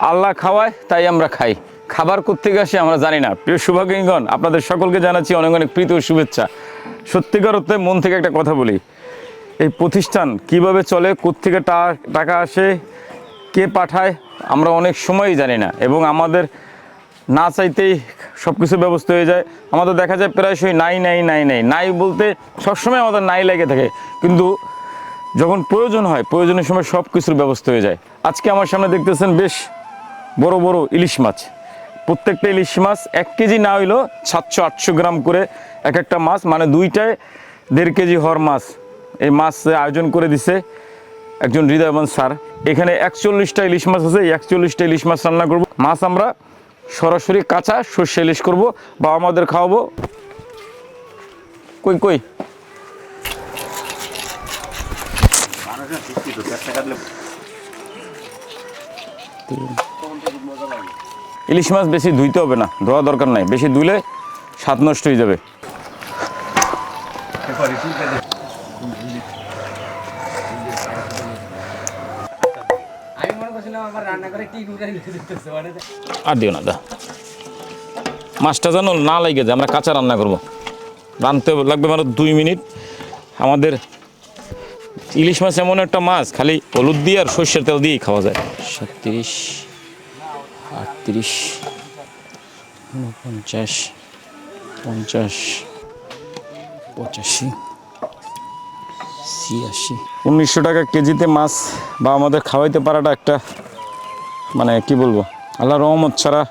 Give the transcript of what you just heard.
আল্লাহ খাওয়ায় তাই আমরা খাই। খাবার কোত্থেকে আসে আমরা জানি না। প্রিয় শুভাকাঙ্ক্ষীগণ, আপনাদের সকলকে জানাচ্ছি অনেক অনেক প্রীতি ও শুভেচ্ছা। সত্যিকার অর্থে মন থেকে একটা কথা বলি, এই প্রতিষ্ঠান কিভাবে চলে, কোত্থেকে টাকা আসে, কে পাঠায়, আমরা অনেক সময়ই জানি না। এবং আমাদের না চাইতেই সব কিছু ব্যবস্থা হয়ে যায়। আমাদের দেখা যায় প্রায়শই নাই বলতে সবসময় আমাদের নাই লেগে থাকে, কিন্তু যখন প্রয়োজন হয় প্রয়োজনের সময় সব কিছুর ব্যবস্থা হয়ে যায়। আজকে আমার সামনে দেখতেছেন বেশ বড় বড় ইলিশ মাছ। প্রত্যেকটা ইলিশ মাছ 1 কেজি না হইলেও 700-800 গ্রাম করে এক একটা মাছ, মানে দুইটায় 1.5 কেজি হওয়ার মাছ। এই মাছ আয়োজন করে দিছে একজন হৃদয়বান স্যার। এখানে 41টা ইলিশ মাছ আছে। এই 41টা ইলিশ মাছ রান্না করব। মাছ আমরা সরাসরি কাঁচা সর্ষে ইলিশ করব, বা আমাদের খাওয়াবো। কই কই ইলিশ মাছ বেশি ধুইতে হবে না, ধোয়া দরকার নাই। বেশি ধুইলে স্বাদ নষ্ট হয়ে যাবে। আর দিও না, দা মাছটা যেন না লাগে যায়। আমরা কাঁচা রান্না করব, রানতে লাগবে মাত্র 2 মিনিট। আমাদের ইলিশ মাছ এমন একটা মাছ, খালি হলুদ দিয়ে আর সর্ষের তেল দিয়েই খাওয়া যায়। 37, 38, 49, 50, 85, 86। 1900 টাকা কেজিতে মাছ বা আমাদের খাওয়াইতে পারাটা একটা, মানে কি বলবো, আল্লাহর রহমত ছাড়া